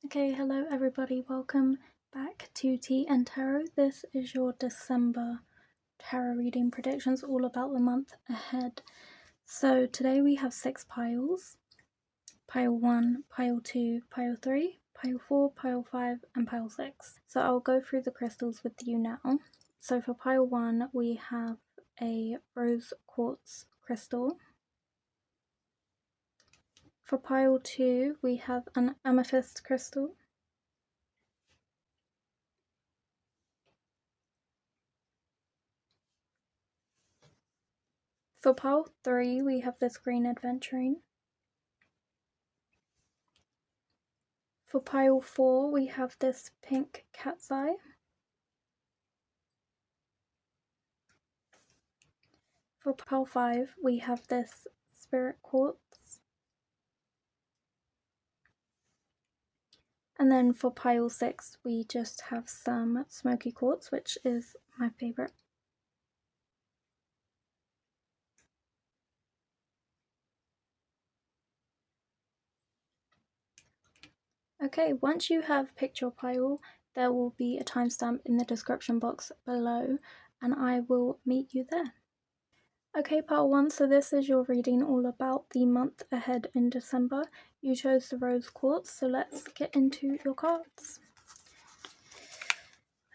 Okay, hello everybody, welcome back to Tìandtarot. This is your December tarot reading predictions, all about the month ahead. So today we have 6 piles. Pile 1, Pile 2, Pile 3, Pile 4, Pile 5 and Pile 6. So I'll go through the crystals with you now. So for Pile 1 we have a rose quartz crystal. For Pile 2 we have an amethyst crystal. For Pile 3 we have this green aventurine. For Pile 4 we have this pink cat's eye. For Pile 5 we have this spirit quartz. And then for Pile 6 we just have some smoky quartz, which is my favourite. Okay, once you have picked your pile, there will be a timestamp in the description box below and I will meet you there. Okay, pile 1, so this is your reading all about the month ahead in December. You chose the rose quartz, so let's get into your cards.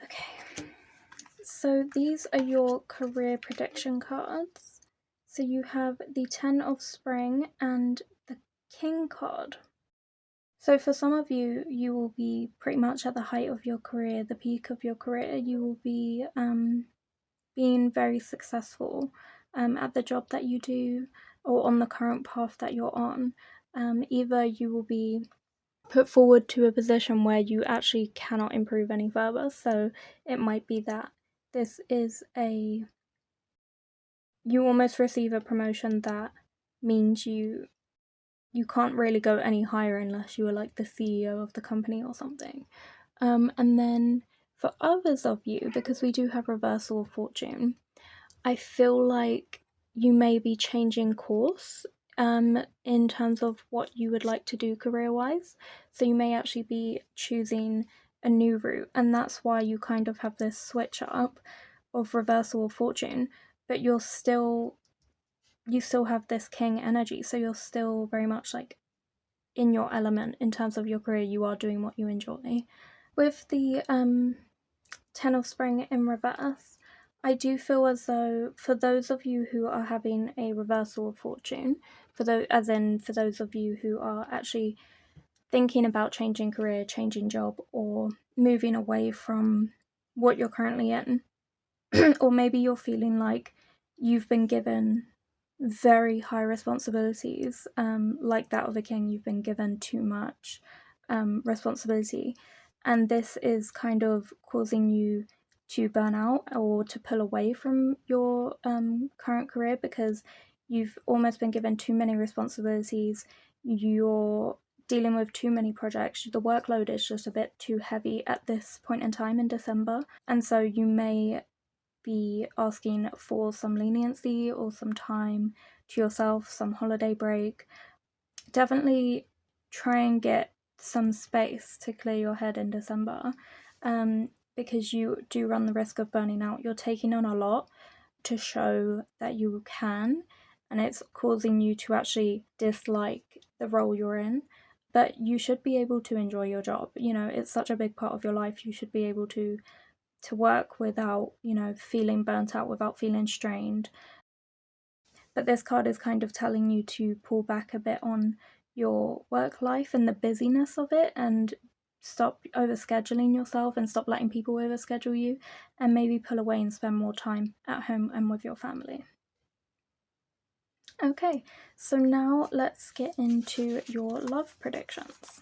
Okay, so these are your career prediction cards. So you have the 10 of Spring and the King card. So for some of you, you will be pretty much at the height of your career, the peak of your career. You will be being very successful at the job that you do or on the current path that you're on. Either you will be put forward to a position where you actually cannot improve any further, so it might be that this is you almost receive a promotion that means you can't really go any higher unless you are like the CEO of the company or something. And then for others of you, because we do have reversal of fortune, I feel like you may be changing course in terms of what you would like to do career-wise. So you may actually be choosing a new route, and that's why you kind of have this switch up of reversal of fortune, but you still have this king energy, so you're still very much like in your element in terms of your career. You are doing what you enjoy. With the 10 of Spring in reverse, I do feel as though for those of you who are having a reversal of fortune, for those of you who are actually thinking about changing career, changing job, or moving away from what you're currently in, or maybe you're feeling like you've been given very high responsibilities, like that of a king. You've been given too much responsibility, and this is kind of causing you to burn out or to pull away from your current career because you've almost been given too many responsibilities. You're dealing with too many projects. The workload is just a bit too heavy at this point in time in December, and so you may be asking for some leniency or some time to yourself, some holiday break. Definitely try and get some space to clear your head in December, because you do run the risk of burning out. You're taking on a lot to show that you can, and it's causing you to actually dislike the role you're in. But you should be able to enjoy your job. You know, it's such a big part of your life. You should be able to work without, feeling burnt out, without feeling strained. But this card is kind of telling you to pull back a bit on your work life and the busyness of it, and stop overscheduling yourself and stop letting people overschedule you, and maybe pull away and spend more time at home and with your family. Okay, so now let's get into your love predictions.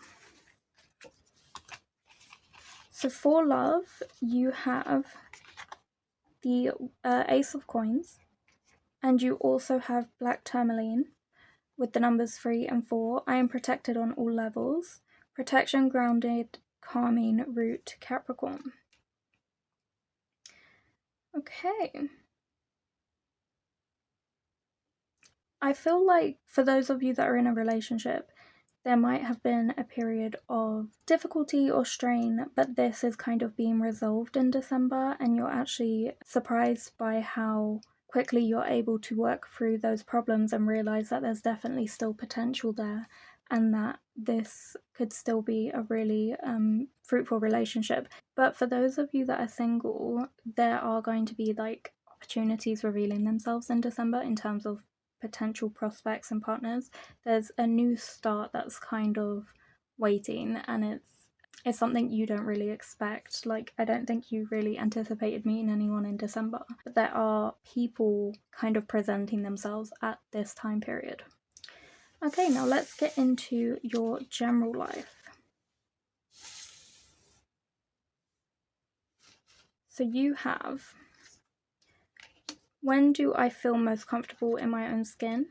So for love, you have the Ace of Coins, and you also have black tourmaline with the numbers 3 and 4. I am protected on all levels. Protection, grounded, calming, root, Capricorn. Okay. I feel like for those of you that are in a relationship, there might have been a period of difficulty or strain, but this is kind of being resolved in December, and you're actually surprised by how quickly you're able to work through those problems and realize that there's definitely still potential there, and that this could still be a really fruitful relationship. But for those of you that are single, there are going to be like opportunities revealing themselves in December in terms of potential prospects and partners. There's a new start that's kind of waiting, and it's something you don't really expect. Like, I don't think you really anticipated meeting anyone in December, but there are people kind of presenting themselves at this time period. Okay, now let's get into your general life. So you have, when do I feel most comfortable in my own skin?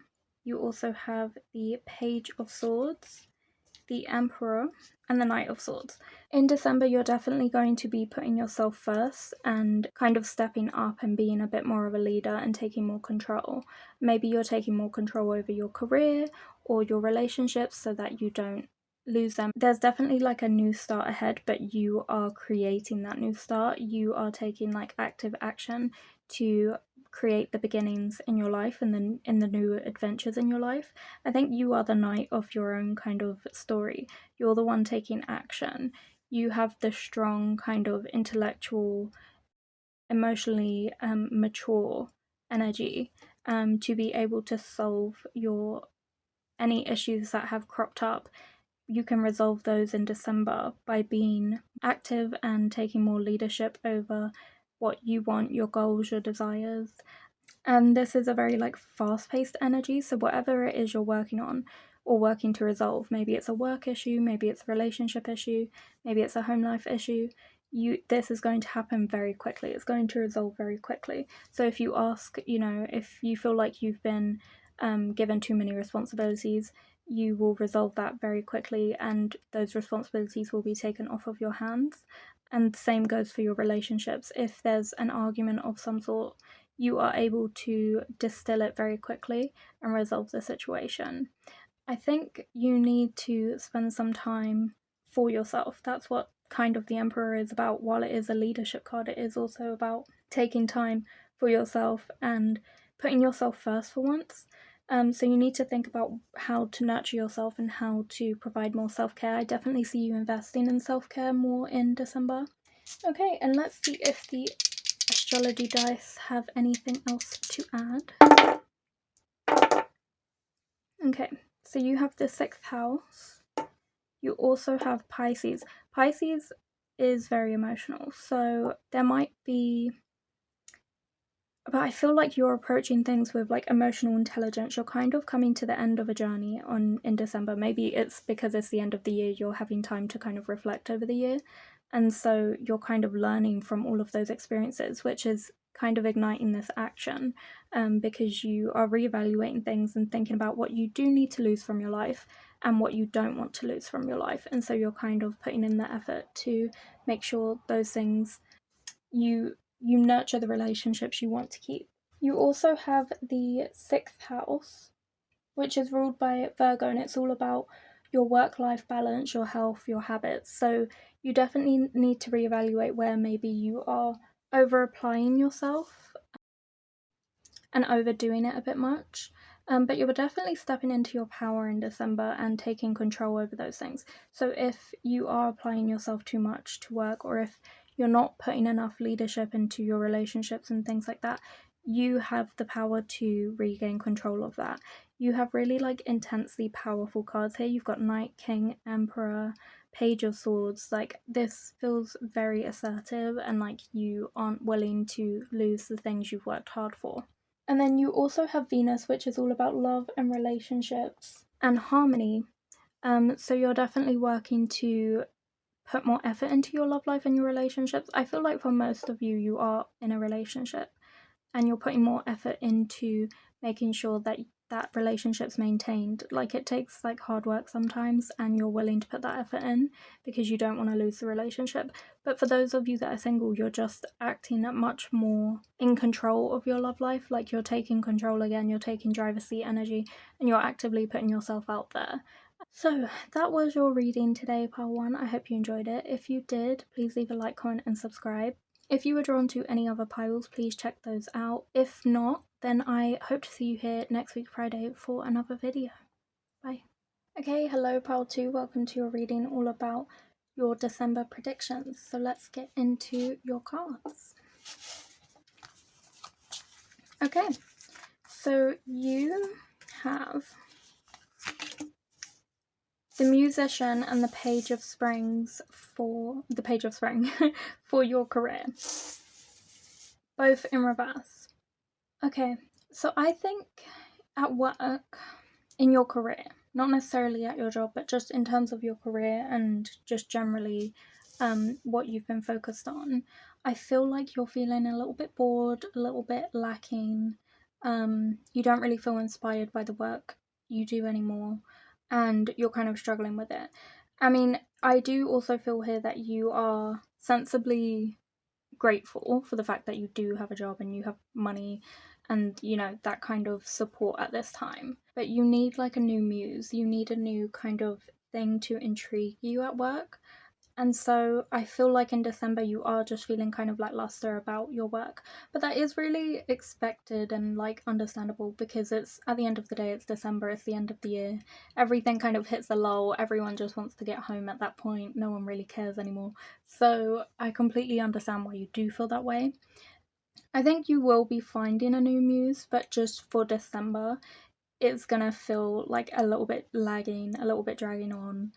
You also have the Page of Swords, the Emperor, and the Knight of Swords. In December, you're definitely going to be putting yourself first and kind of stepping up and being a bit more of a leader and taking more control. Maybe you're taking more control over your career or your relationships so that you don't lose them. There's definitely like a new start ahead, but you are creating that new start. You are taking like active action to create the beginnings in your life and then in the new adventures in your life. I think you are the knight of your own kind of story. You're the one taking action. You have the strong kind of intellectual, emotionally mature energy to be able to solve any issues that have cropped up. You can resolve those in December by being active and taking more leadership over what you want, your goals, your desires. And this is a very like fast-paced energy, so whatever it is you're working on or working to resolve, maybe it's a work issue, maybe it's a relationship issue, maybe it's a home life issue, this is going to happen very quickly. It's going to resolve very quickly. So if you ask, if you feel like you've been given too many responsibilities, you will resolve that very quickly, and those responsibilities will be taken off of your hands. And the same goes for your relationships. If there's an argument of some sort, you are able to distill it very quickly and resolve the situation. I think you need to spend some time for yourself. That's what kind of the Emperor is about. While it is a leadership card, it is also about taking time for yourself and putting yourself first for once. So you need to think about how to nurture yourself and how to provide more self-care. I definitely see you investing in self-care more in December. Okay, and let's see if the astrology dice have anything else to add. Okay, so you have the 6th house. You also have Pisces. Pisces is very emotional, so there might be, but I feel like you're approaching things with like emotional intelligence. You're kind of coming to the end of a journey in December. Maybe it's because it's the end of the year, you're having time to kind of reflect over the year, and so you're kind of learning from all of those experiences, which is kind of igniting this action, because you are reevaluating things and thinking about what you do need to lose from your life and what you don't want to lose from your life. And so you're kind of putting in the effort to make sure those things, you nurture the relationships you want to keep. You also have the 6th house, which is ruled by Virgo, and it's all about your work-life balance, your health, your habits. So you definitely need to reevaluate where maybe you are over-applying yourself and overdoing it a bit much. But you're definitely stepping into your power in December and taking control over those things. So if you are applying yourself too much to work, or if you're not putting enough leadership into your relationships and things like that, you have the power to regain control of that. You have really like intensely powerful cards here. You've got Knight, King, Emperor, Page of Swords. Like, this feels very assertive and like you aren't willing to lose the things you've worked hard for. And then you also have Venus, which is all about love and relationships and harmony. So you're definitely working to put more effort into your love life and your relationships. I feel like for most of you, you are in a relationship and you're putting more effort into making sure that that relationship's maintained. Like, it takes like hard work sometimes, and you're willing to put that effort in because you don't want to lose the relationship. But for those of you that are single, you're just acting much more in control of your love life. Like, you're taking control again, you're taking driver's seat energy, and you're actively putting yourself out there. So that was your reading today, pile 1. I hope you enjoyed it. If you did, please leave a like, comment and subscribe. If you were drawn to any other piles, please check those out. If not, then I hope to see you here next week Friday for another video. Bye. Okay, hello pile 2, welcome to your reading all about your December predictions. So let's get into your cards. Okay, so you have the Musician and the Page of Springs for the Page of Spring for your career, both in reverse. Okay, so I think at work, in your career, not necessarily at your job, but just in terms of your career and just generally what you've been focused on, I feel like you're feeling a little bit bored, a little bit lacking. You don't really feel inspired by the work you do anymore, and you're kind of struggling with it. I mean, I do also feel here that you are sensibly grateful for the fact that you do have a job and you have money and, you know, that kind of support at this time. But you need like a new muse, you need a new kind of thing to intrigue you at work. And so I feel like in December you are just feeling kind of lackluster about your work. But that is really expected and like understandable, because it's at the end of the day, it's December, it's the end of the year. Everything kind of hits a lull. Everyone just wants to get home at that point. No one really cares anymore. So I completely understand why you do feel that way. I think you will be finding a new muse, but just for December, it's gonna feel like a little bit lagging, a little bit dragging on,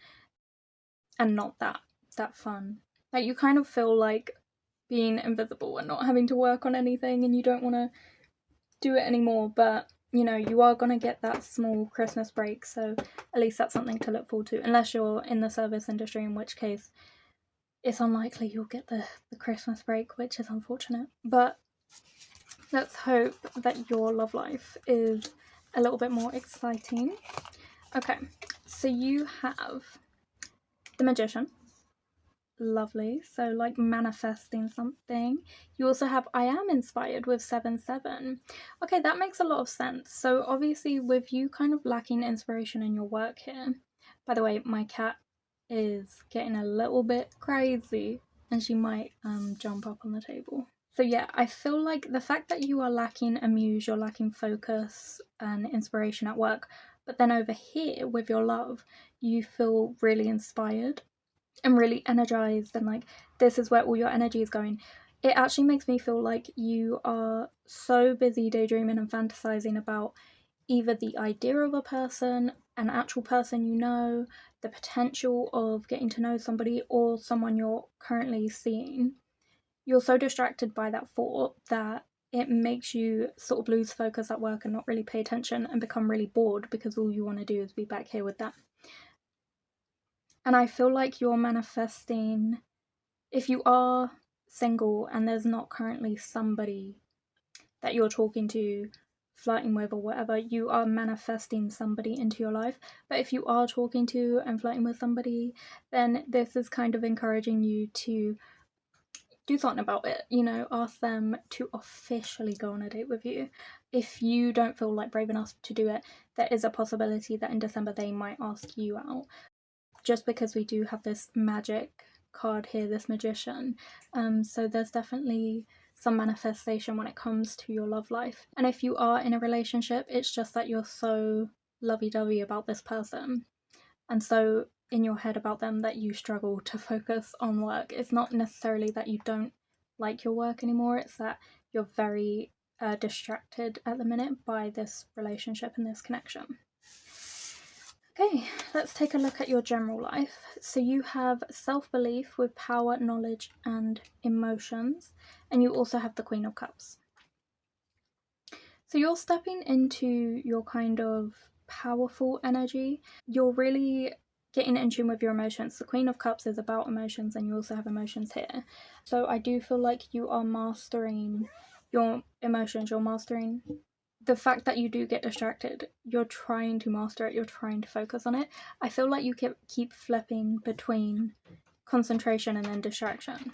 and not that fun. Like, you kind of feel like being invisible and not having to work on anything, and you don't want to do it anymore. But you know, you are going to get that small Christmas break, so at least that's something to look forward to, unless you're in the service industry, in which case it's unlikely you'll get the Christmas break, which is unfortunate. But let's hope that your love life is a little bit more exciting. Okay, so you have the Magician. Lovely. So like manifesting something. You also have I am inspired with 7-7. Okay, that makes a lot of sense. So obviously with you kind of lacking inspiration in your work here. By the way, my cat is getting a little bit crazy and she might jump up on the table. So yeah, I feel like the fact that you are lacking a muse, you're lacking focus and inspiration at work, but then over here with your love, you feel really inspired and really energized, and like this is where all your energy is going. It actually makes me feel like you are so busy daydreaming and fantasizing about either the idea of a person, an actual person you know, the potential of getting to know somebody, or someone you're currently seeing. You're so distracted by that thought that it makes you sort of lose focus at work and not really pay attention and become really bored, because all you want to do is be back here with that. And I feel like you're manifesting, if you are single and there's not currently somebody that you're talking to, flirting with, or whatever, you are manifesting somebody into your life. But if you are talking to and flirting with somebody, then this is kind of encouraging you to do something about it, you know, ask them to officially go on a date with you. If you don't feel like brave enough to do it, there is a possibility that in December they might ask you out. Just because we do have this magic card here, this Magician. So there's definitely some manifestation when it comes to your love life. And if you are in a relationship, it's just that you're so lovey-dovey about this person, and so in your head about them, that you struggle to focus on work. It's not necessarily that you don't like your work anymore, it's that you're very distracted at the minute by this relationship and this connection. Okay, let's take a look at your general life. So you have self-belief with power, knowledge, and emotions. And you also have the Queen of Cups. So you're stepping into your kind of powerful energy. You're really getting in tune with your emotions. The Queen of Cups is about emotions, and you also have emotions here. So I do feel like you are mastering your emotions. You're mastering the fact that you do get distracted. You're trying to master it, you're trying to focus on it. I feel like you keep flipping between concentration and then distraction.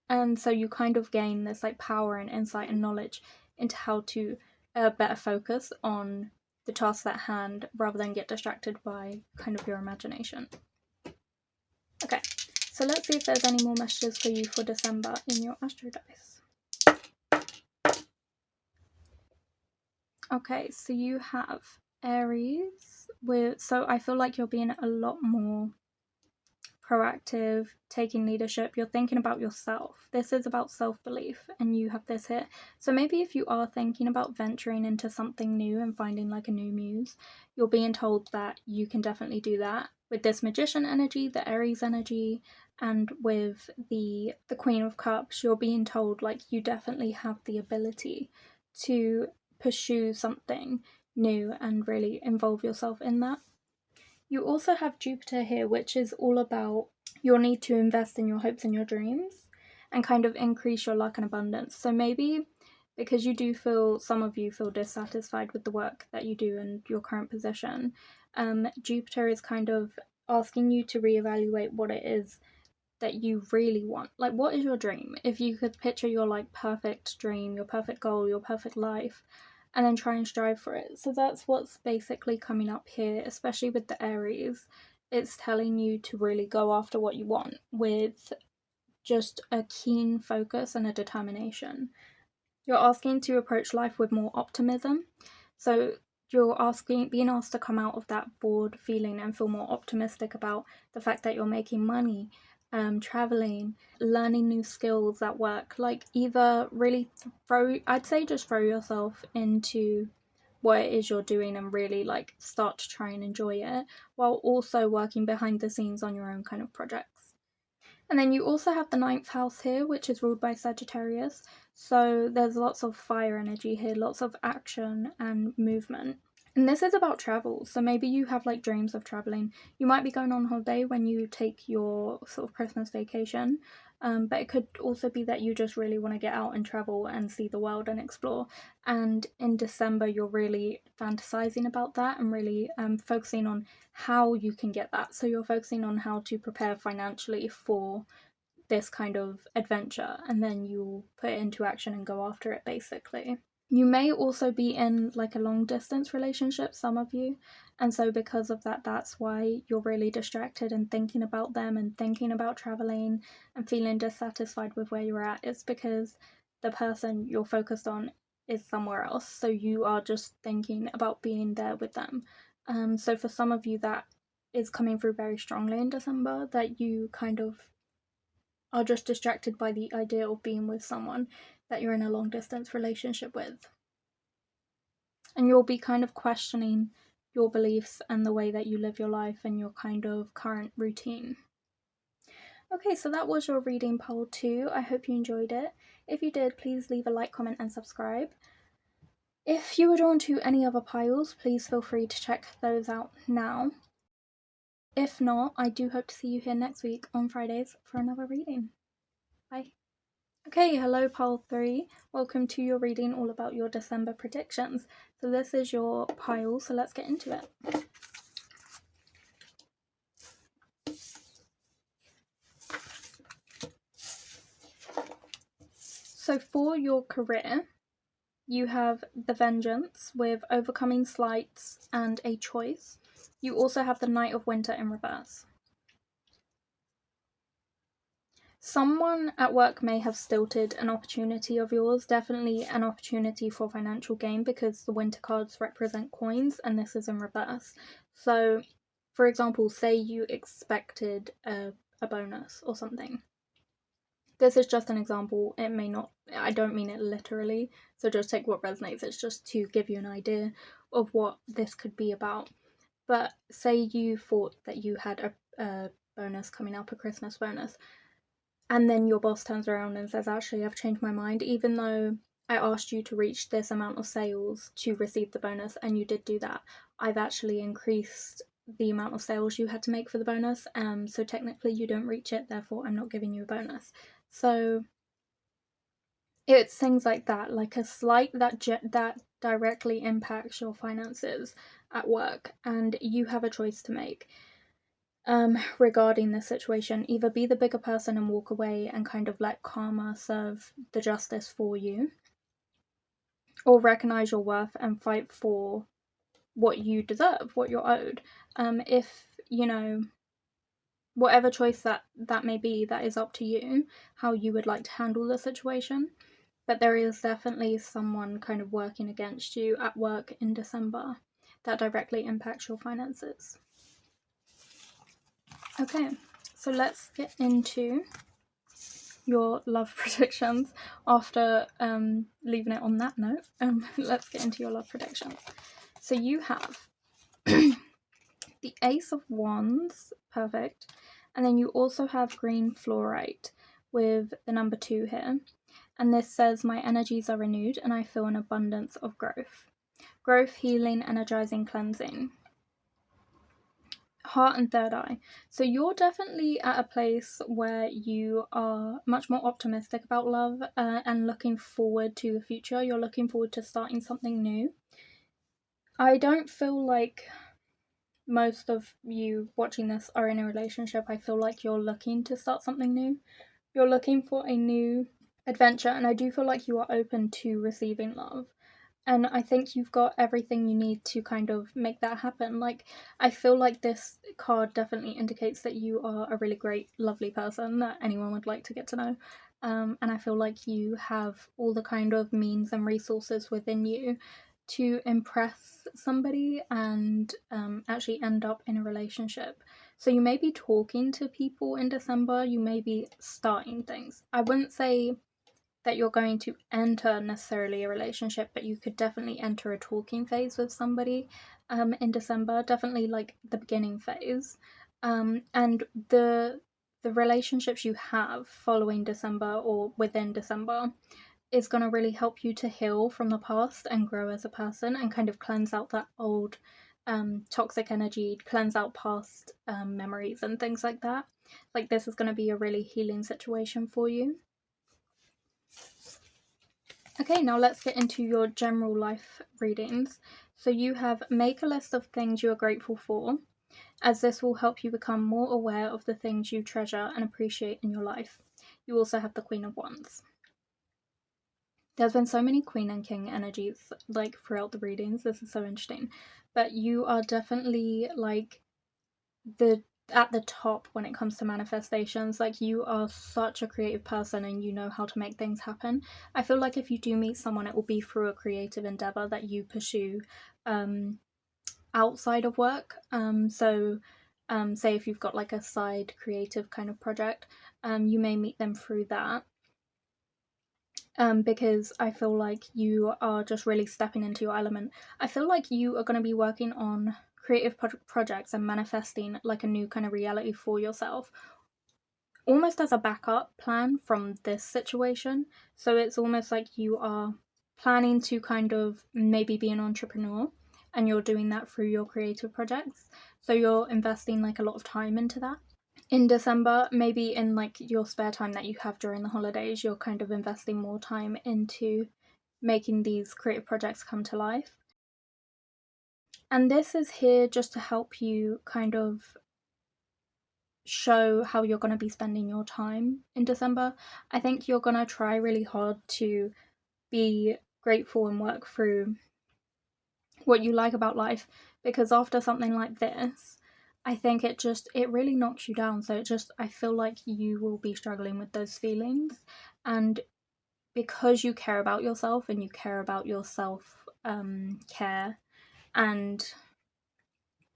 And so you kind of gain this like power and insight and knowledge into how to better focus on the tasks at hand rather than get distracted by kind of your imagination. Okay, so let's see if there's any more messages for you for December in your Astro Dice. Okay, so you have Aries so I feel like you're being a lot more proactive, taking leadership. You're thinking about yourself. This is about self-belief, and you have this here. So maybe if you are thinking about venturing into something new and finding like a new muse, you're being told that you can definitely do that with this Magician energy, the Aries energy, and with the Queen of Cups. You're being told like you definitely have the ability to pursue something new and really involve yourself in that. You also have Jupiter here, which is all about your need to invest in your hopes and your dreams and kind of increase your luck and abundance. So maybe because you do some of you feel dissatisfied with the work that you do and your current position, Jupiter is kind of asking you to reevaluate what it is that you really want. Like, what is your dream? If you could picture your like perfect dream, your perfect goal, your perfect life, and then try and strive for it. So that's what's basically coming up here, especially with the Aries. It's telling you to really go after what you want with just a keen focus and a determination. You're asking to approach life with more optimism. So you're being asked to come out of that bored feeling and feel more optimistic about the fact that you're making money, traveling, learning new skills at work. Like, either really I'd say just throw yourself into what it is you're doing and really like start to try and enjoy it, while also working behind the scenes on your own kind of projects. And then you also have the 9th house here, which is ruled by Sagittarius. So there's lots of fire energy here, lots of action and movement. And this is about travel. So maybe you have like dreams of traveling. You might be going on holiday when you take your sort of Christmas vacation. But it could also be that you just really want to get out and travel and see the world and explore. And in December, you're really fantasizing about that and really focusing on how you can get that. So you're focusing on how to prepare financially for this kind of adventure, and then you'll put it into action and go after it, basically. You may also be in like a long distance relationship, some of you, and so because of that, that's why you're really distracted and thinking about them and thinking about traveling and feeling dissatisfied with where you're at. It's because the person you're focused on is somewhere else, so you are just thinking about being there with them. So for some of you, that is coming through very strongly in December, that you kind of are just distracted by the idea of being with someone that you're in a long distance relationship with. And you'll be kind of questioning your beliefs and the way that you live your life and your kind of current routine. Okay, so that was your reading pile 2. I hope you enjoyed it. If you did, please leave a like, comment, and subscribe. If you were drawn to any other piles, please feel free to check those out now. If not, I do hope to see you here next week on Fridays for another reading. Bye. Okay, hello pile 3. Welcome to your reading all about your December predictions. So this is your pile, so let's get into it. So for your career, you have the Vengeance with overcoming slights and a choice. You also have the Knight of Winter in reverse. Someone at work may have stilted an opportunity of yours, definitely an opportunity for financial gain, because the winter cards represent coins and this is in reverse. So, for example, say you expected a bonus or something. This is just an example. It may not, I don't mean it literally, so just take what resonates. It's just to give you an idea of what this could be about. But say you thought that you had a bonus coming up, a Christmas bonus, and then your boss turns around and says, actually, I've changed my mind, even though I asked you to reach this amount of sales to receive the bonus, and you did do that. I've actually increased the amount of sales you had to make for the bonus, so technically you don't reach it, therefore I'm not giving you a bonus. So it's things like that, like a slight that directly impacts your finances at work, and you have a choice to make. Regarding this situation, either be the bigger person and walk away and kind of let karma serve the justice for you, or recognize your worth and fight for what you deserve, what you're owed. If, you know, whatever choice that may be, that is up to you, how you would like to handle the situation. But there is definitely someone kind of working against you at work in December that directly impacts your finances. Okay, so let's get into your love predictions after leaving it on that note. Let's get into your love predictions. So you have the Ace of Wands, perfect, and then you also have green fluorite with the number 2 here, and this says, my energies are renewed and I feel an abundance of growth, healing, energizing, cleansing. Heart and third eye. So you're definitely at a place where you are much more optimistic about love and looking forward to the future. You're looking forward to starting something new. I don't feel like most of you watching this are in a relationship. I feel like you're looking to start something new. You're looking for a new adventure, and I do feel like you are open to receiving love. And I think you've got everything you need to kind of make that happen. Like, I feel like this card definitely indicates that you are a really great, lovely person that anyone would like to get to know. And I feel like you have all the kind of means and resources within you to impress somebody and actually end up in a relationship. So you may be talking to people in December, you may be starting things. I wouldn't say that you're going to enter necessarily a relationship, but you could definitely enter a talking phase with somebody in December, definitely like the beginning phase. And the relationships you have following December or within December is going to really help you to heal from the past and grow as a person and kind of cleanse out that old toxic energy, cleanse out past memories and things like that. Like, this is going to be a really healing situation for you. Okay, now let's get into your general life readings. So you have, make a list of things you are grateful for, as this will help you become more aware of the things you treasure and appreciate in your life. You also have the Queen of Wands. There's been so many Queen and King energies like throughout the readings. This is so interesting. But you are definitely like at the top when it comes to manifestations. Like, you are such a creative person and you know how to make things happen. I feel like if you do meet someone, it will be through a creative endeavor that you pursue outside of work. Say if you've got like a side creative kind of project, you may meet them through that. Because I feel like you are just really stepping into your element. I feel like you are going to be working on creative projects and manifesting like a new kind of reality for yourself, almost as a backup plan from this situation. So it's almost like you are planning to kind of maybe be an entrepreneur, and you're doing that through your creative projects. So you're investing like a lot of time into that. In December, maybe in like your spare time that you have during the holidays, you're kind of investing more time into making these creative projects come to life. And this is here just to help you kind of show how you're going to be spending your time in December. I think you're going to try really hard to be grateful and work through what you like about life, because after something like this, I think it really knocks you down. So I feel like you will be struggling with those feelings, and because you care about yourself and you care about your self care and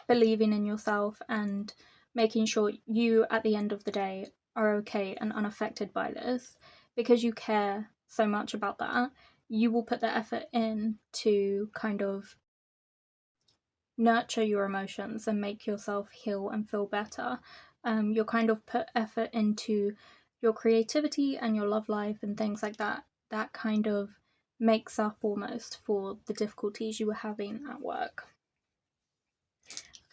believing in yourself and making sure you at the end of the day are okay and unaffected by this, because you care so much about that, you will put the effort in to kind of nurture your emotions and make yourself heal and feel better. You'll kind of put effort into your creativity and your love life and things like that. That kind of makes up almost for the difficulties you were having at work.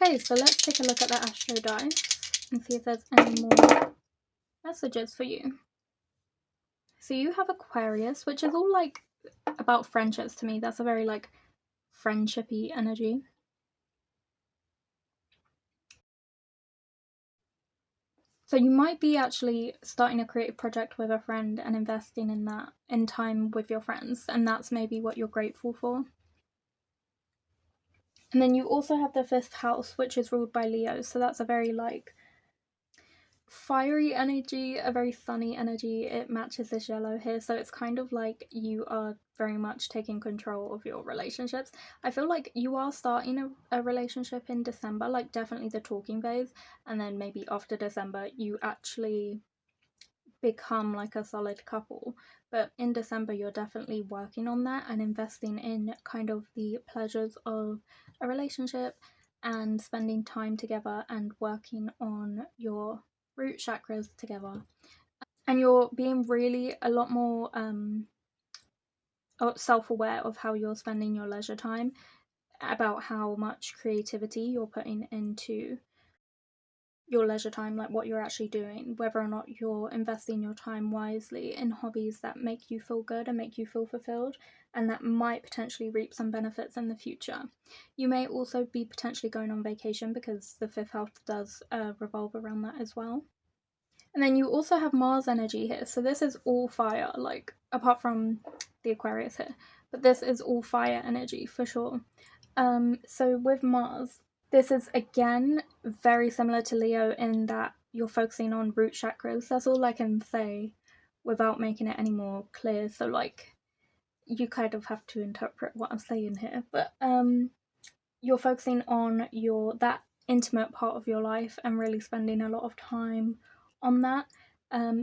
Okay, so let's take a look at the Astro dice and see if there's any more messages for you. So you have Aquarius, which is all like about friendships to me. That's a very like friendshipy energy. So you might be actually starting a creative project with a friend and investing in that, in time with your friends, and that's maybe what you're grateful for. And then you also have the 5th house, which is ruled by Leo. So that's a very like fiery energy, a very sunny energy. It matches this yellow here, so it's kind of like you are very much taking control of your relationships. I feel like you are starting a relationship in December, like definitely the talking phase, and then maybe after December you actually become like a solid couple. But in December you're definitely working on that and investing in kind of the pleasures of a relationship and spending time together and working on your root chakras together. And you're being really a lot more self-aware of how you're spending your leisure time, about how much creativity you're putting into your leisure time, like what you're actually doing, whether or not you're investing your time wisely in hobbies that make you feel good and make you feel fulfilled, and that might potentially reap some benefits in the future. You may also be potentially going on vacation because the 5th house does revolve around that as well. And then you also have Mars energy here. So this is all fire, like apart from the Aquarius here. But this is all fire energy for sure. So with Mars, this is again very similar to Leo in that you're focusing on root chakras. That's all I can say without making it any more clear. So like you kind of have to interpret what I'm saying here. But you're focusing on that intimate part of your life and really spending a lot of time on that.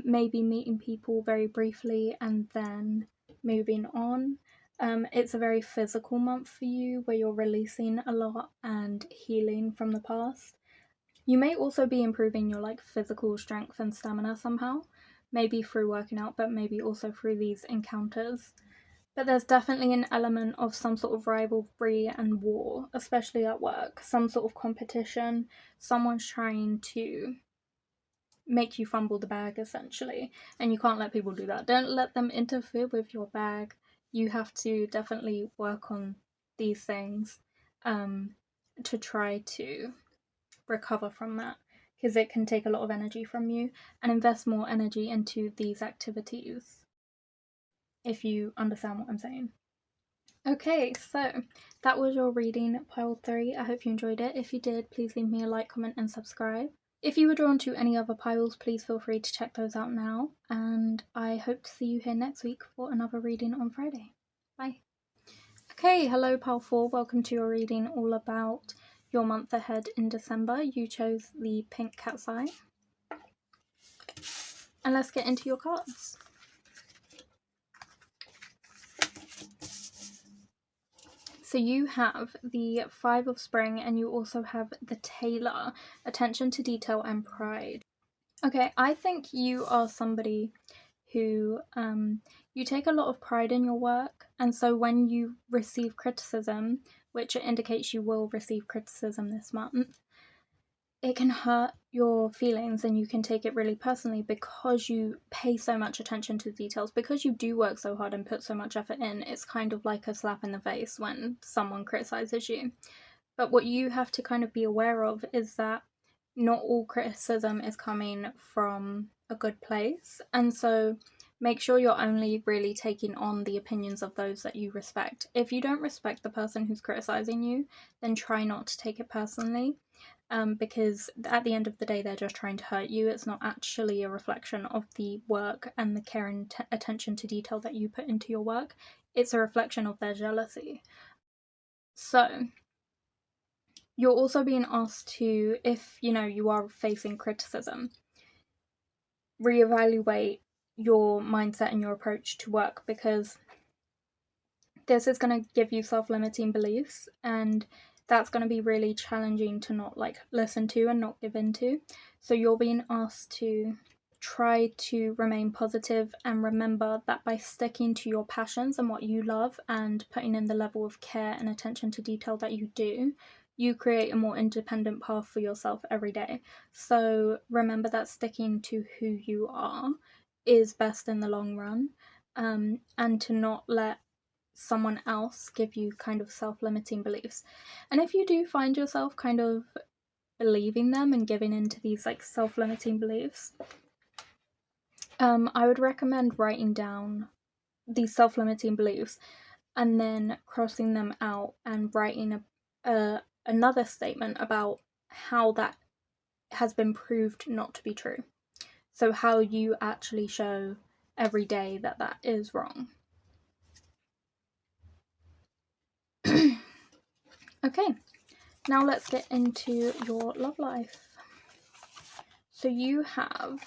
Maybe meeting people very briefly and then moving on. It's a very physical month for you where you're releasing a lot and healing from the past. You may also be improving your like physical strength and stamina somehow, maybe through working out, but maybe also through these encounters. But there's definitely an element of some sort of rivalry and war, especially at work, some sort of competition. Someone's trying to make you fumble the bag, essentially, and you can't let people do that. Don't let them interfere with your bag. You have to definitely work on these things to try to recover from that, because it can take a lot of energy from you, and invest more energy into these activities, if you understand what I'm saying. Okay, so that was your reading, pile 3. I hope you enjoyed it. If you did, please leave me a like, comment, and subscribe. If you were drawn to any other piles, please feel free to check those out now. And I hope to see you here next week for another reading on Friday. Bye. Okay, hello, pile 4. Welcome to your reading all about your month ahead in December. You chose the pink cat's eye. And let's get into your cards. So you have the 5 of spring and you also have the tailor, attention to detail and pride. Okay, I think you are somebody who you take a lot of pride in your work, and so when you receive criticism, which indicates you will receive criticism this month, it can hurt your feelings and you can take it really personally because you pay so much attention to the details, because you do work so hard and put so much effort in. It's kind of like a slap in the face when someone criticizes you. But what you have to kind of be aware of is that not all criticism is coming from a good place, and so make sure you're only really taking on the opinions of those that you respect. If you don't respect the person who's criticizing you, then try not to take it personally. Because at the end of the day, they're just trying to hurt you. It's not actually a reflection of the work and the care and attention to detail that you put into your work. It's a reflection of their jealousy. So you're also being asked to, if you are facing criticism, reevaluate your mindset and your approach to work, because this is going to give you self-limiting beliefs, and that's going to be really challenging to not listen to and not give in to. So you're being asked to try to remain positive and remember that by sticking to your passions and what you love and putting in the level of care and attention to detail that you do, you create a more independent path for yourself every day. So remember that sticking to who you are is best in the long run, and to not let someone else give you kind of self-limiting beliefs. And if you do find yourself kind of believing them and giving into these self-limiting beliefs, I would recommend writing down these self-limiting beliefs and then crossing them out and writing another statement about how that has been proved not to be true. So how you actually show every day that that is wrong. Okay, now let's get into your love life. So you have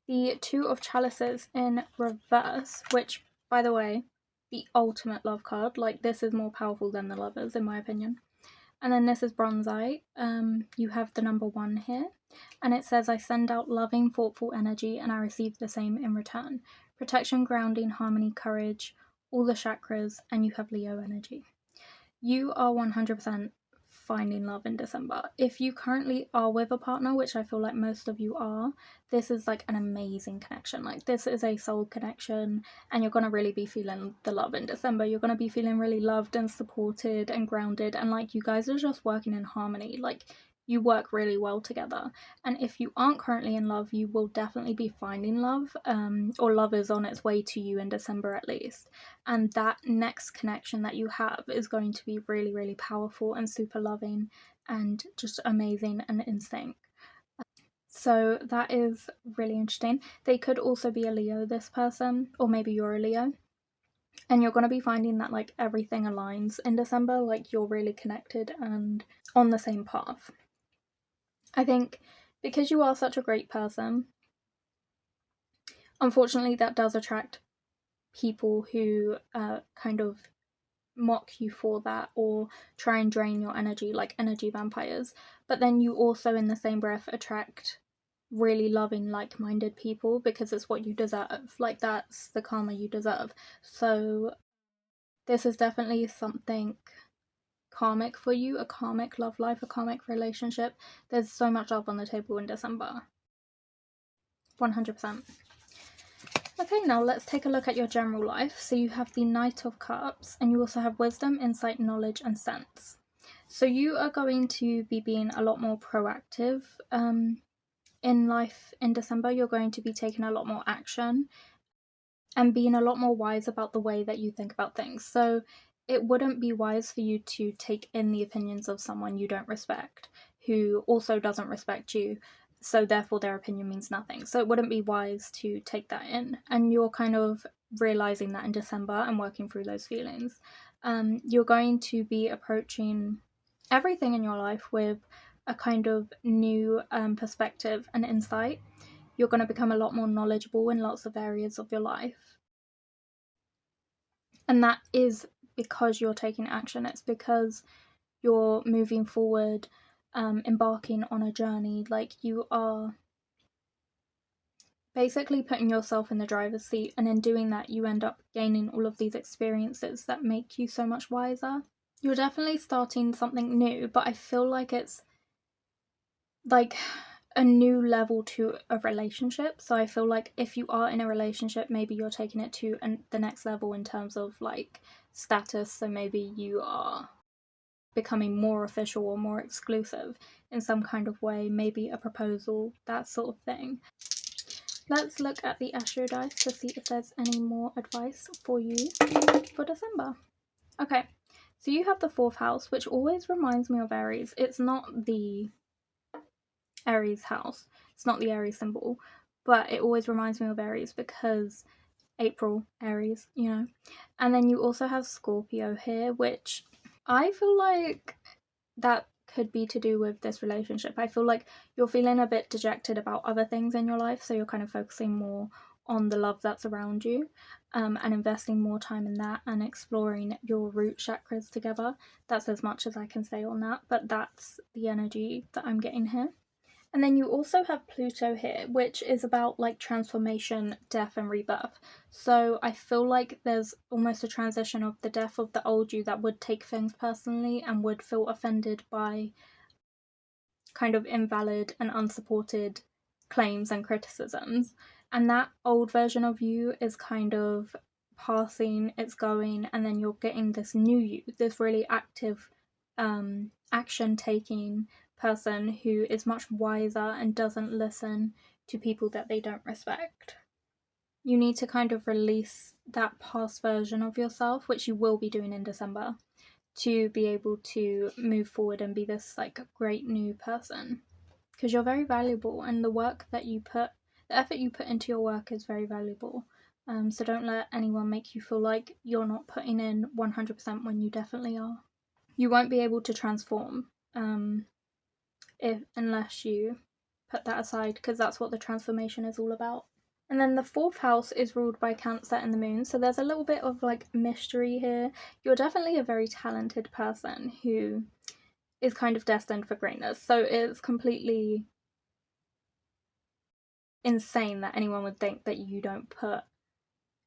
the Two of Chalices in reverse, which, by the way, the ultimate love card. Like, this is more powerful than the Lovers, in my opinion. And then this is Bronzite. You have the number 1 here. And it says, I send out loving, thoughtful energy and I receive the same in return. Protection, grounding, harmony, courage, all the chakras, and you have Leo energy. You are 100% finding love in December. If you currently are with a partner, which I feel like most of you are, this is like an amazing connection. Like, this is a soul connection, and you're going to really be feeling the love in December. You're going to be feeling really loved and supported and grounded, and like, you guys are just working in harmony. Like, you work really well together. And if you aren't currently in love, you will definitely be finding love, or love is on its way to you in December at least. And that next connection that you have is going to be really, really powerful and super loving and just amazing and in sync. So that is really interesting. They could also be a Leo, this person, or maybe you're a Leo. And you're going to be finding that like everything aligns in December, like you're really connected and on the same path. I think because you are such a great person, unfortunately that does attract people who kind of mock you for that or try and drain your energy, like energy vampires. But then you also in the same breath attract really loving, like-minded people because it's what you deserve. Like, that's the karma you deserve. So this is definitely something karmic for you, a karmic love life, a karmic relationship. There's so much love on the table in December. 100%. Okay, now let's take a look at your general life. So you have the Knight of Cups, and you also have wisdom, insight, knowledge, and sense. So you are going to be being a lot more proactive in life in December. You're going to be taking a lot more action and being a lot more wise about the way that you think about things. So it wouldn't be wise for you to take in the opinions of someone you don't respect, who also doesn't respect you, so therefore their opinion means nothing. So it wouldn't be wise to take that in, and you're kind of realizing that in December and working through those feelings. You're going to be approaching everything in your life with a kind of new perspective and insight. You're going to become a lot more knowledgeable in lots of areas of your life. And that is because you're taking action. It's because you're moving forward, embarking on a journey. Like, you are basically putting yourself in the driver's seat, and in doing that you end up gaining all of these experiences that make you so much wiser. You're definitely starting something new, but I feel like it's like a new level to a relationship. So I feel like if you are in a relationship, maybe you're taking it to the next level in terms of like status. So maybe you are becoming more official or more exclusive in some kind of way, maybe a proposal, that sort of thing. Let's look at the Astro dice to see if there's any more advice for you for December. Okay, so you have the 4th house, which always reminds me of Aries. It's not the Aries house, it's not the Aries symbol, but it always reminds me of Aries because April, Aries, you know. And then you also have Scorpio here, which I feel like that could be to do with this relationship. I feel like you're feeling a bit dejected about other things in your life, so you're kind of focusing more on the love that's around you, and investing more time in that and exploring your root chakras together. That's as much as I can say on that, but that's the energy that I'm getting here. And then you also have Pluto here, which is about like transformation, death, and rebirth. So I feel like there's almost a transition of the death of the old you that would take things personally and would feel offended by kind of invalid and unsupported claims and criticisms. And that old version of you is kind of passing, it's going, and then you're getting this new you, this really active, action taking person who is much wiser and doesn't listen to people that they don't respect. You need to kind of release that past version of yourself, which you will be doing in December, to be able to move forward and be this like great new person, because you're very valuable, and the effort you put into your work is very valuable. So don't let anyone make you feel like you're not putting in 100% when you definitely are. You won't be able to transform unless you put that aside, because that's what the transformation is all about. And then the 4th house is ruled by Cancer and the Moon, so there's a little bit of like mystery here. You're definitely a very talented person who is kind of destined for greatness, so it's completely insane that anyone would think that you don't put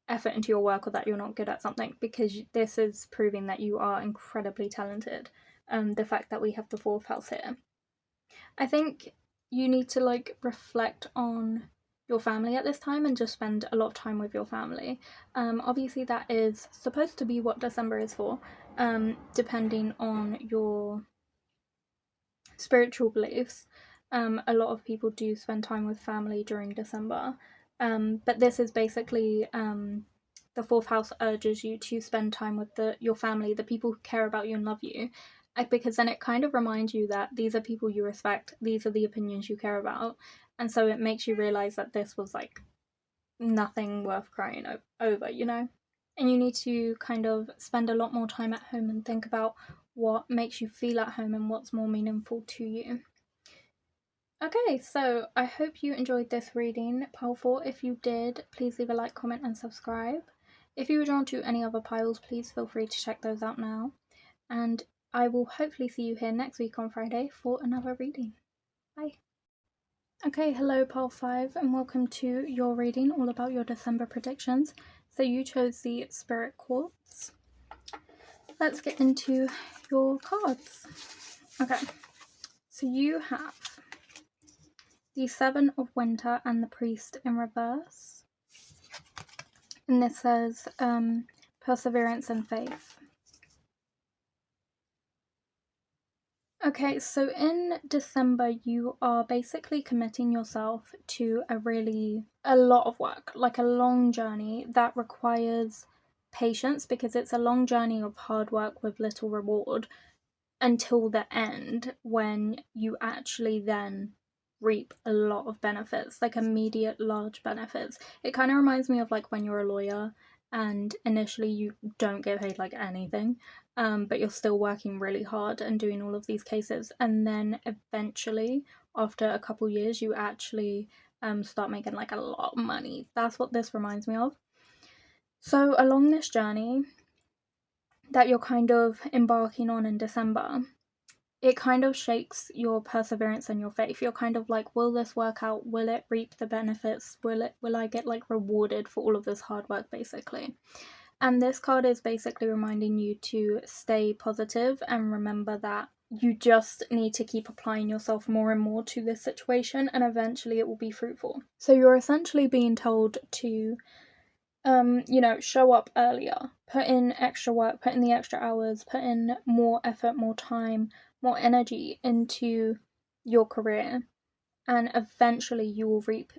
effort into your work or that you're not good at something, because this is proving that you are incredibly talented. The fact that we have the 4th house here, I think you need to like reflect on your family at this time and just spend a lot of time with your family. Obviously that is supposed to be what December is for, depending on your spiritual beliefs. A lot of people do spend time with family during December, but this is basically the 4th house urges you to spend time with your family, the people who care about you and love you, because then it kind of reminds you that these are people you respect, these are the opinions you care about, and so it makes you realize that this was like nothing worth crying over, you know? And you need to kind of spend a lot more time at home and think about what makes you feel at home and what's more meaningful to you. Okay, so I hope you enjoyed this reading, pile 4. If you did, please leave a like, comment and subscribe. If you were drawn to any other piles, please feel free to check those out now. And I will hopefully see you here next week on Friday for another reading. Bye. Okay, hello pile 5 and welcome to your reading all about your December predictions. So you chose the Spirit Quartz. Let's get into your cards. Okay, so you have the 7 of Winter and the Priest in reverse. And this says perseverance and faith. Okay, so in December you are basically committing yourself to a lot of work, like a long journey that requires patience, because it's a long journey of hard work with little reward until the end, when you actually then reap a lot of benefits, like immediate large benefits. It kind of reminds me of like when you're a lawyer and initially you don't get paid like anything, but you're still working really hard and doing all of these cases, and then eventually after a couple years you actually start making like a lot of money. That's what this reminds me of. So along this journey that you're kind of embarking on in December, it kind of shakes your perseverance and your faith. You're kind of like, will this work out? Will it reap the benefits? Will I get like rewarded for all of this hard work, basically? And this card is basically reminding you to stay positive and remember that you just need to keep applying yourself more and more to this situation, and eventually it will be fruitful. So you're essentially being told to show up earlier, put in extra work, put in the extra hours, put in more effort, more time, more energy into your career, and eventually you will reap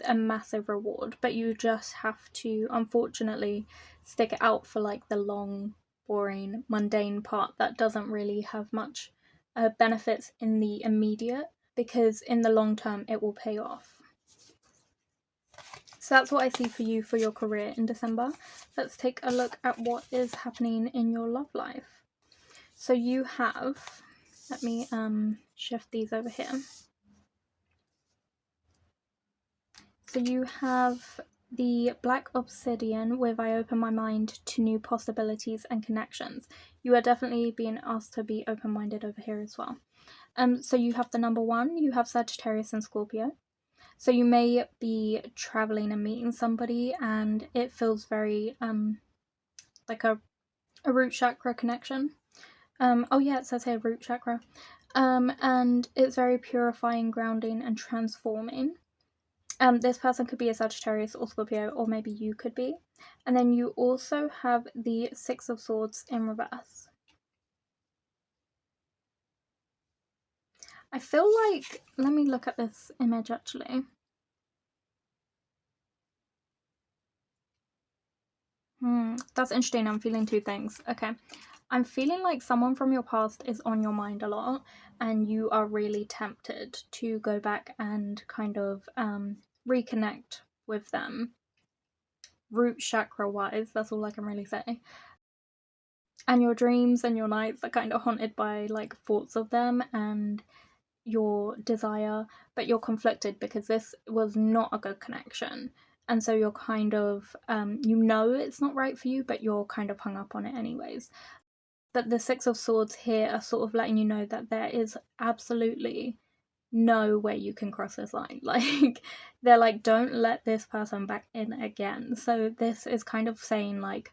a massive reward. But you just have to, unfortunately, stick it out for like the long, boring, mundane part that doesn't really have much benefits in the immediate, because in the long term it will pay off. So that's what I see for you for your career in December. Let's take a look at what is happening in your love life. So you have, let me shift these over here. So you have the Black Obsidian with I open my mind to new possibilities and connections. You are definitely being asked to be open-minded over here as well. So you have the number 1, you have Sagittarius and Scorpio. So you may be traveling and meeting somebody, and it feels very like a root chakra connection. Oh yeah, it says here root chakra. And it's very purifying, grounding, and transforming. This person could be a Sagittarius or Scorpio, or maybe you could be. And then you also have the 6 of Swords in reverse. I feel like, let me look at this image actually. That's interesting. I'm feeling 2 things. Okay. I'm feeling like someone from your past is on your mind a lot, and you are really tempted to go back and kind of reconnect with them. Root chakra wise, that's all I can really say. And your dreams and your nights are kind of haunted by like thoughts of them and your desire, but you're conflicted because this was not a good connection. And so you're kind of, it's not right for you, but you're kind of hung up on it anyways. But the Six of Swords here are sort of letting you know that there is absolutely no way you can cross this line. Like, they're like, don't let this person back in again. So this is kind of saying, like,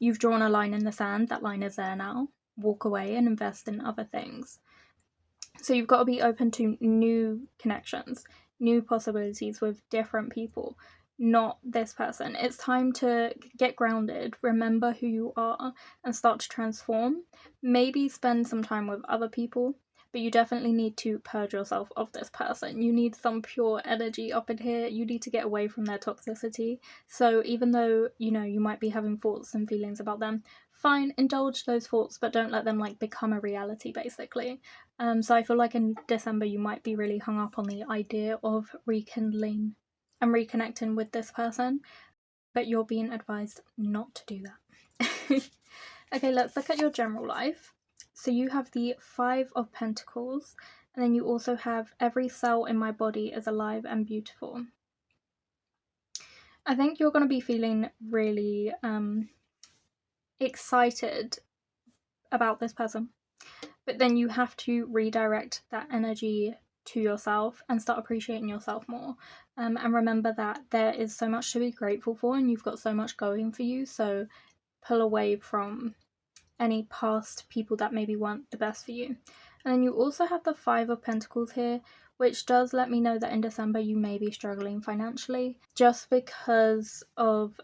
you've drawn a line in the sand, that line is there now. Walk away and invest in other things. So you've got to be open to new connections, new possibilities with different people, not this person. It's time to get grounded, remember who you are, and start to transform. Maybe spend some time with other people, but you definitely need to purge yourself of this person. You need some pure energy up in here. You need to get away from their toxicity. So even though, you might be having thoughts and feelings about them, fine, indulge those thoughts, but don't let them like become a reality, basically. So I feel like in December you might be really hung up on the idea of rekindling and reconnecting with this person, but you're being advised not to do that. Okay, let's look at your general life. So you have the Five of Pentacles, and then you also have every cell in my body is alive and beautiful. I think you're going to be feeling really excited about this person, but then you have to redirect that energy to yourself and start appreciating yourself more. And remember that there is so much to be grateful for, and you've got so much going for you. So pull away from any past people that maybe weren't the best for you. And then you also have the Five of Pentacles here, which does let me know that in December you may be struggling financially, just because of,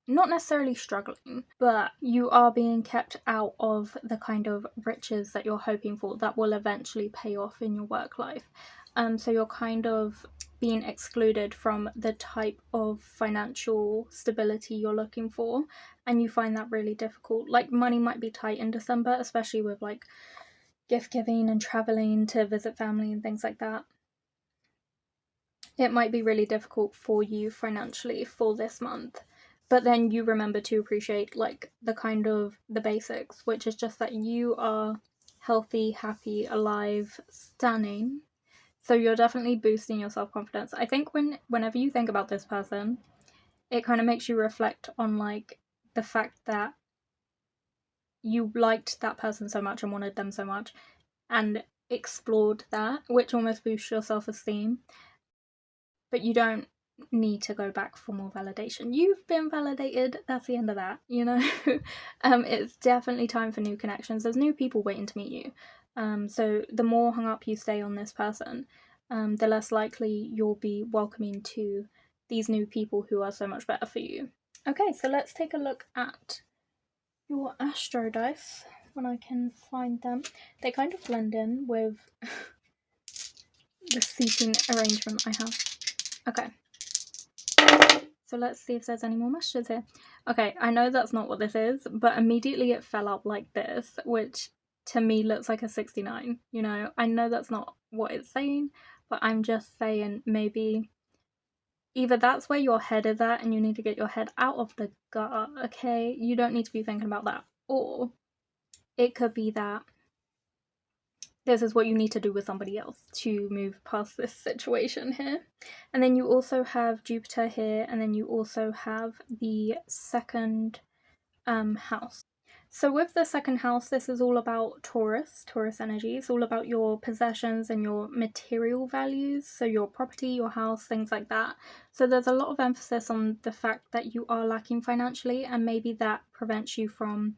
not necessarily struggling, but you are being kept out of the kind of riches that you're hoping for that will eventually pay off in your work life. So you're kind of being excluded from the type of financial stability you're looking for, and you find that really difficult. Like, money might be tight in December, especially with like gift giving and traveling to visit family and things like that. It might be really difficult for you financially for this month. But then you remember to appreciate like the kind of the basics, which is just that you are healthy, happy, alive, stunning. So you're definitely boosting your self-confidence. I think whenever you think about this person, it kind of makes you reflect on like the fact that you liked that person so much and wanted them so much and explored that, which almost boosts your self-esteem. But you don't need to go back for more validation. You've been validated, that's the end of that, It's definitely time for new connections. There's new people waiting to meet you. So the more hung up you stay on this person, the less likely you'll be welcoming to these new people who are so much better for you. Okay, so let's take a look at your astro dice when I can find them. They kind of blend in with the seating arrangement I have. Okay. So let's see if there's any more messages here. Okay, I know that's not what this is, but immediately it fell up like this, which to me looks like a 69, I know that's not what it's saying, but I'm just saying maybe either that's where your head is at and you need to get your head out of the gutter, okay? You don't need to be thinking about that. Or it could be that this is what you need to do with somebody else to move past this situation here. And then you also have Jupiter here, and then you also have the second house. So with the second house, this is all about Taurus energy. It's all about your possessions and your material values, so your property, your house, things like that. So there's a lot of emphasis on the fact that you are lacking financially, and maybe that prevents you from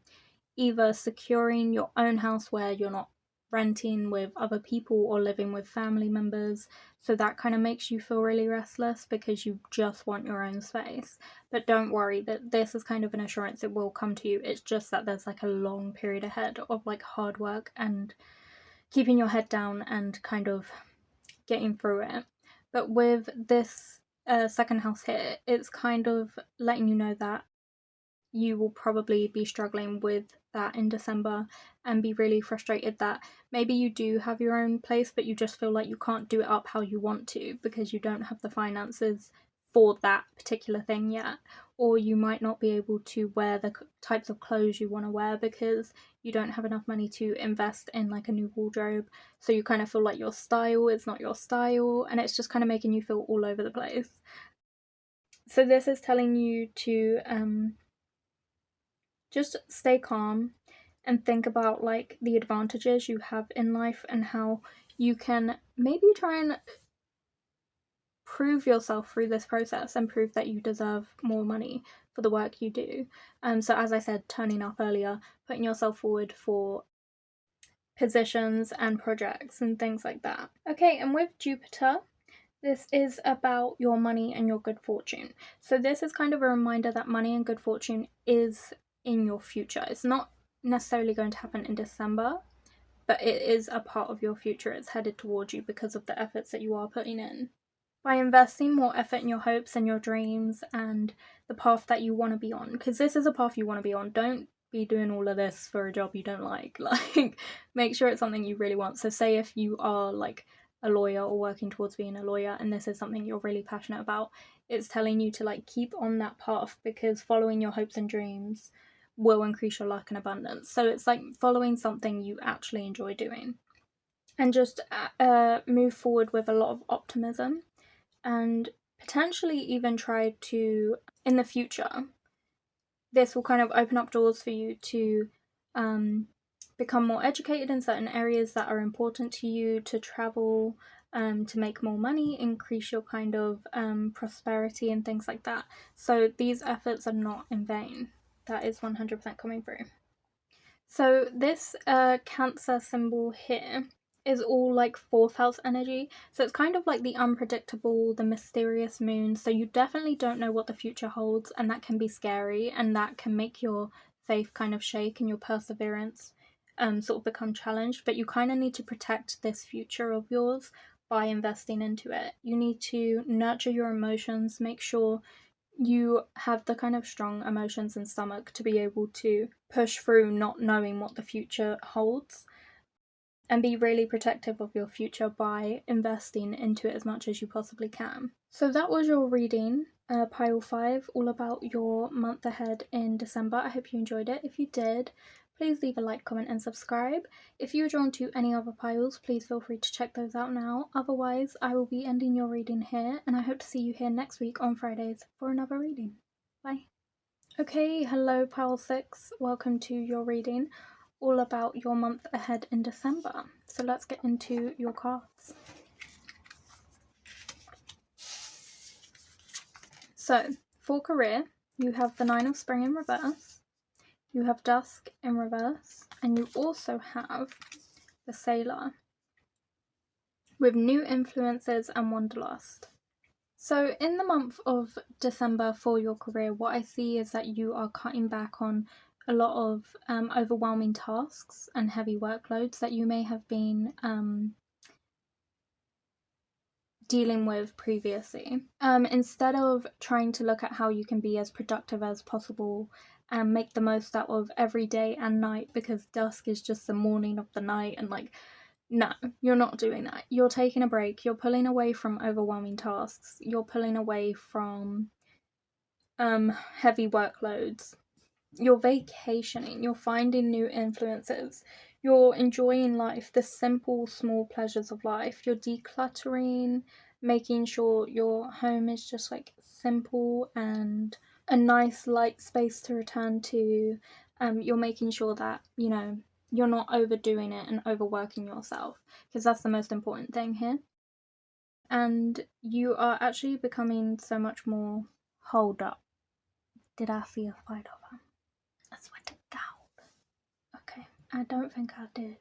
either securing your own house where you're not renting with other people or living with family members. So that kind of makes you feel really restless because you just want your own space. But don't worry, that this is kind of an assurance it will come to you. It's just that there's like a long period ahead of like hard work and keeping your head down and kind of getting through it. But with this second house here, it's kind of letting you know that you will probably be struggling with that in December and be really frustrated that maybe you do have your own place, but you just feel like you can't do it up how you want to because you don't have the finances for that particular thing yet. Or you might not be able to wear the types of clothes you want to wear because you don't have enough money to invest in like a new wardrobe. So you kind of feel like your style is not your style, and it's just kind of making you feel all over the place. So this is telling you to just stay calm and think about like the advantages you have in life and how you can maybe try and prove yourself through this process and prove that you deserve more money for the work you do. So as I said, turning up earlier, putting yourself forward for positions and projects and things like that. Okay, and with Jupiter, this is about your money and your good fortune. So this is kind of a reminder that money and good fortune is in your future. It's not necessarily going to happen in December, but it is a part of your future. It's headed towards you because of the efforts that you are putting in. By investing more effort in your hopes and your dreams and the path that you want to be on, because this is a path you want to be on. Don't be doing all of this for a job you don't like. Like, make sure it's something you really want. So say if you are like a lawyer or working towards being a lawyer and this is something you're really passionate about, it's telling you to like keep on that path because following your hopes and dreams will increase your luck and abundance. So it's like following something you actually enjoy doing, and just move forward with a lot of optimism, and potentially even try to, in the future, this will kind of open up doors for you to become more educated in certain areas that are important to you, to travel, to make more money, increase your kind of prosperity and things like that. So these efforts are not in vain. That is 100% coming through. So this Cancer symbol here is all like fourth house energy. So it's kind of like the unpredictable, the mysterious moon. So you definitely don't know what the future holds, and that can be scary, and that can make your faith kind of shake and your perseverance sort of become challenged. But you kind of need to protect this future of yours by investing into it. You need to nurture your emotions, make sure you have the kind of strong emotions and stomach to be able to push through not knowing what the future holds, and be really protective of your future by investing into it as much as you possibly can. So that was your reading, pile 5, all about your month ahead in December. I hope you enjoyed it. If you did, please leave a like, comment and subscribe. If you are drawn to any other piles, please feel free to check those out now. Otherwise, I will be ending your reading here, and I hope to see you here next week on Fridays for another reading. Bye. Okay, hello pile 6, welcome to your reading, all about your month ahead in December. So let's get into your cards. So, for career, you have the 9 of Spring in reverse, you have Dusk in reverse, and you also have the Sailor with new influences and wanderlust. So in the month of December for your career, what I see is that you are cutting back on a lot of overwhelming tasks and heavy workloads that you may have been dealing with previously. Instead of trying to look at how you can be as productive as possible and make the most out of every day and night, because dusk is just the morning of the night, and like, no, you're not doing that. You're taking a break. You're pulling away from overwhelming tasks. You're pulling away from heavy workloads. You're vacationing. You're finding new influences. You're enjoying life, the simple, small pleasures of life. You're decluttering, making sure your home is just like simple and a nice light space to return to. You're making sure that, you know, you're not overdoing it and overworking yourself, because that's the most important thing here. And you are actually becoming so much more hold up. Did I see a spider? I swear to God. Okay, I don't think I did.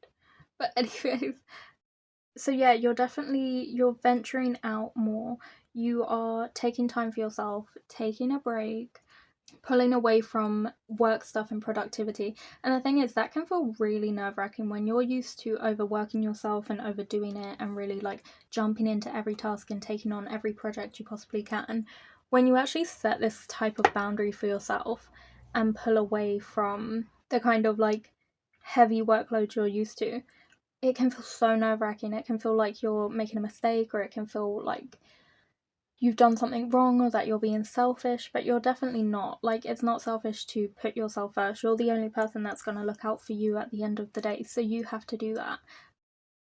But anyways, so yeah, you're venturing out more. You are taking time for yourself, taking a break, pulling away from work stuff and productivity. And the thing is, that can feel really nerve-wracking when you're used to overworking yourself and overdoing it and really like jumping into every task and taking on every project you possibly can. When you actually set this type of boundary for yourself and pull away from the kind of like heavy workload you're used to, it can feel so nerve-wracking. It can feel like you're making a mistake, or it can feel like you've done something wrong, or that you're being selfish, but you're definitely not. Like, it's not selfish to put yourself first. You're the only person that's going to look out for you at the end of the day, so you have to do that.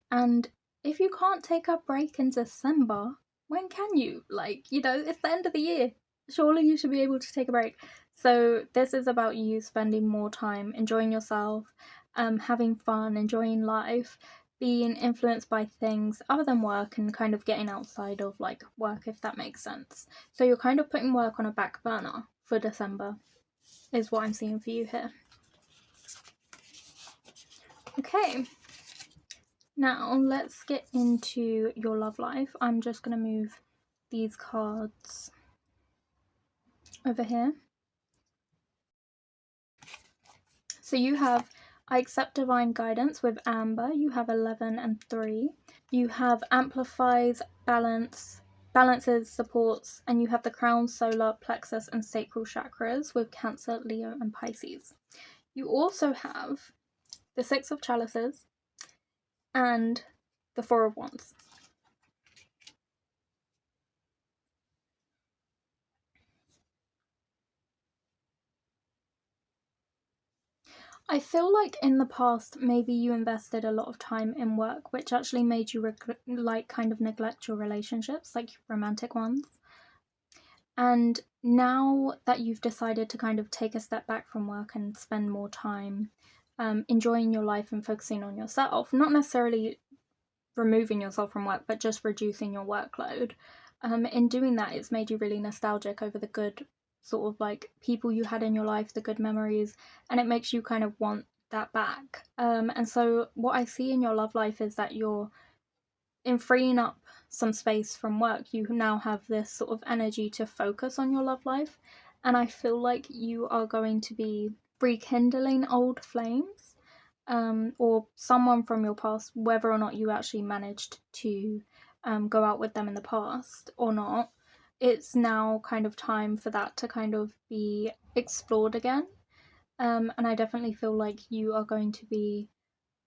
And if you can't take a break in December, when can you? Like, you know, it's the end of the year. Surely you should be able to take a break. So this is about you spending more time enjoying yourself, having fun, enjoying life, being influenced by things other than work, and kind of getting outside of like work, if that makes sense. So you're kind of putting work on a back burner for December, is what I'm seeing for you here. Okay. Now, let's get into your love life. I'm just going to move these cards over here. So you have I Accept Divine Guidance with Amber. You have 11 and 3. You have Amplifies, Balances, Supports, and you have the Crown, Solar, Plexus, and Sacral Chakras with Cancer, Leo, and Pisces. You also have the Six of Chalices and the Four of Wands. I feel like in the past, maybe you invested a lot of time in work, which actually made you kind of neglect your relationships, like romantic ones. And now that you've decided to kind of take a step back from work and spend more time enjoying your life and focusing on yourself, not necessarily removing yourself from work, but just reducing your workload. In doing that, it's made you really nostalgic over the good sort of like people you had in your life, the good memories, and it makes you kind of want that back. And so what I see in your love life is that you're in freeing up some space from work, you now have this sort of energy to focus on your love life, and I feel like you are going to be rekindling old flames, or someone from your past, whether or not you actually managed to go out with them in the past or not. It's now kind of time for that to kind of be explored again. And I definitely feel like you are going to be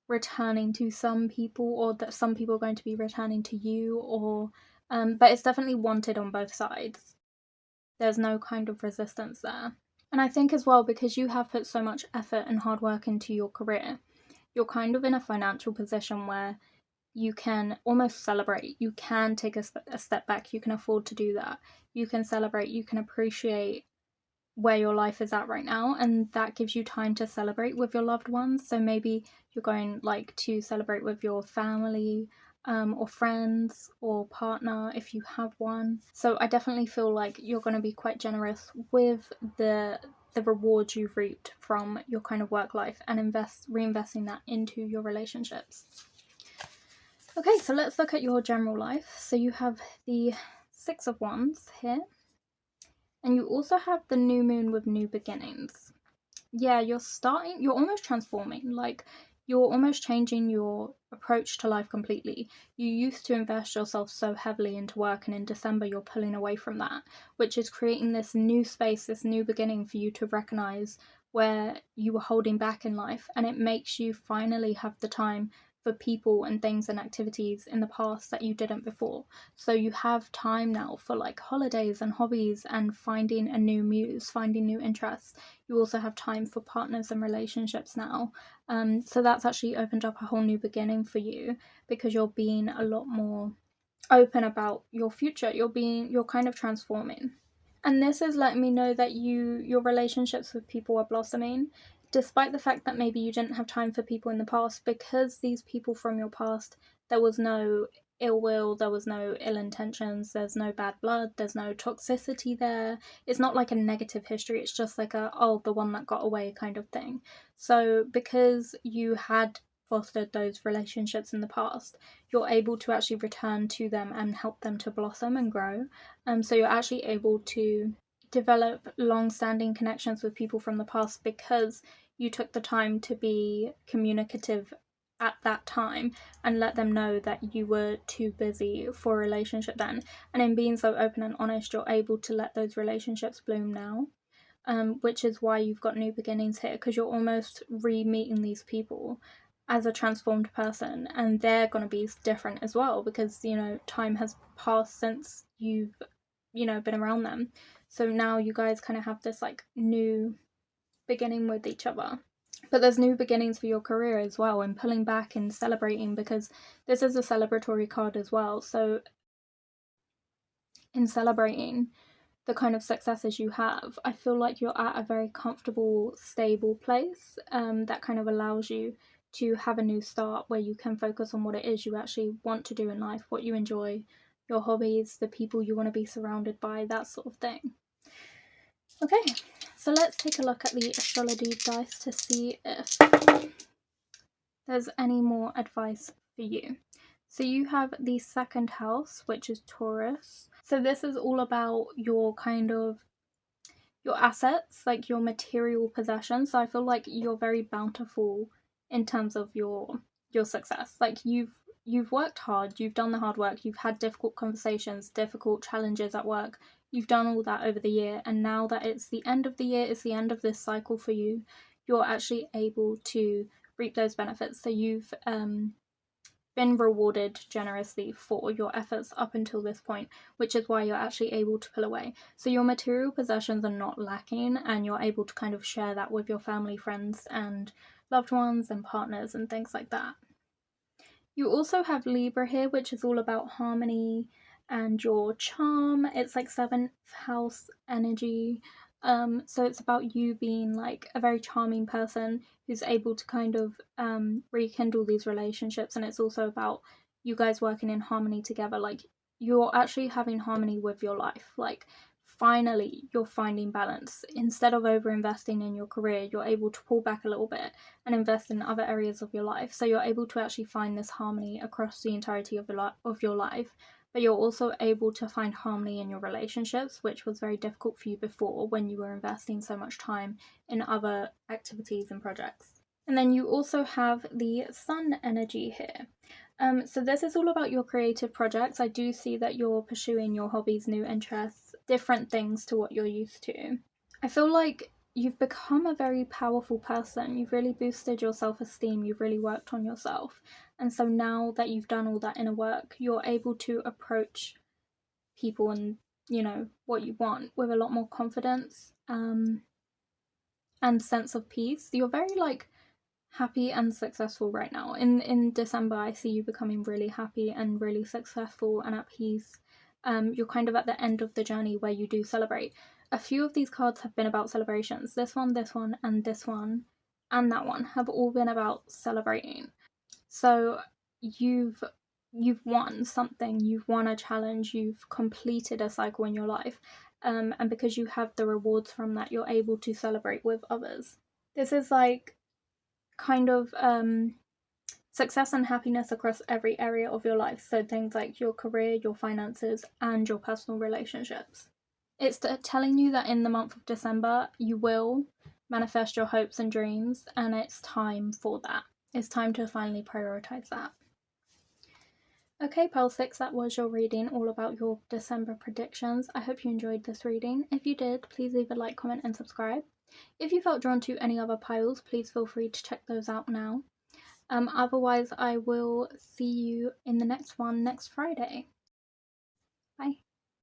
returning to some people, or that some people are going to be returning to you, or but it's definitely wanted on both sides. There's no kind of resistance there. And I think as well, because you have put so much effort and hard work into your career, you're kind of in a financial position where you can almost celebrate. You can take a step back. You can afford to do that. You can celebrate. You can appreciate where your life is at right now, and that gives you time to celebrate with your loved ones. So maybe you're going like to celebrate with your family, or friends, or partner if you have one. So I definitely feel like you're going to be quite generous with the rewards you've reaped from your kind of work life, and reinvesting that into your relationships. Okay, so let's look at your general life. So you have the Six of Wands here, and you also have the new moon with new beginnings. Yeah, you're almost transforming. Like, you're almost changing your approach to life completely. You used to invest yourself so heavily into work, and in December you're pulling away from that, which is creating this new space, this new beginning for you to recognize where you were holding back in life, and it makes you finally have the time for people and things and activities in the past that you didn't before. So you have time now for like holidays and hobbies and finding a new muse, finding new interests. You also have time for partners and relationships now. So that's actually opened up a whole new beginning for you, because you're being a lot more open about your future. You're kind of transforming. And this is letting me know that your relationships with people are blossoming, despite the fact that maybe you didn't have time for people in the past, because these people from your past, there was no ill will, there was no ill intentions, there's no bad blood, there's no toxicity there. It's not like a negative history, it's just like the one that got away kind of thing. So because you had fostered those relationships in the past, you're able to actually return to them and help them to blossom and grow. So you're actually able to develop long-standing connections with people from the past, because you took the time to be communicative at that time and let them know that you were too busy for a relationship then. And in being so open and honest, you're able to let those relationships bloom now. which is why you've got new beginnings here, because you're almost re-meeting these people as a transformed person, and they're going to be different as well, because, you know, time has passed since you've, you know, been around them. So now you guys kind of have this like new beginning with each other. But there's new beginnings for your career as well, and pulling back and celebrating, because this is a celebratory card as well. So in celebrating the kind of successes you have, I feel like you're at a very comfortable, stable place that kind of allows you to have a new start where you can focus on what it is you actually want to do in life, what you enjoy, your hobbies, the people you want to be surrounded by, that sort of thing. Okay, so let's take a look at the astrology dice to see if there's any more advice for you. So you have the second house, which is Taurus. So this is all about your kind of your assets, like your material possessions. So I feel like you're very bountiful in terms of your success. Like you've worked hard, you've done the hard work, you've had difficult conversations, difficult challenges at work. You've done all that over the year, and now that it's the end of the year, it's the end of this cycle for you, you're actually able to reap those benefits. So you've been rewarded generously for your efforts up until this point, which is why you're actually able to pull away. So your material possessions are not lacking, and you're able to kind of share that with your family, friends, and loved ones and partners and things like that. You also have Libra here, which is all about harmony and your charm. It's like 7th house energy. So it's about you being like a very charming person who's able to kind of rekindle these relationships, and it's also about you guys working in harmony together. Like you're actually having harmony with your life. Like finally you're finding balance. Instead of over investing in your career, you're able to pull back a little bit and invest in other areas of your life. So you're able to actually find this harmony across the entirety of your life. But you're also able to find harmony in your relationships, which was very difficult for you before when you were investing so much time in other activities and projects. And then you also have the sun energy here. So this is all about your creative projects. I do see that you're pursuing your hobbies, new interests, different things to what you're used to. I feel like you've become a very powerful person. You've really boosted your self-esteem. You've really worked on yourself. And so now that you've done all that inner work, you're able to approach people and, you know, what you want with a lot more confidence and sense of peace. You're very like happy and successful right now. In December, I see you becoming really happy and really successful and at peace. You're kind of at the end of the journey where you do celebrate. A few of these cards have been about celebrations. This one, and this one, and that one have all been about celebrating. So you've won something, you've won a challenge, you've completed a cycle in your life. And because you have the rewards from that, you're able to celebrate with others. This is like kind of success and happiness across every area of your life. So things like your career, your finances, and your personal relationships. It's telling you that in the month of December, you will manifest your hopes and dreams, and it's time for that. It's time to finally prioritize that. Okay, Pile 6, that was your reading all about your December predictions. I hope you enjoyed this reading. If you did, please leave a like, comment, and subscribe. If you felt drawn to any other piles, please feel free to check those out now. Otherwise, I will see you in the next one next Friday.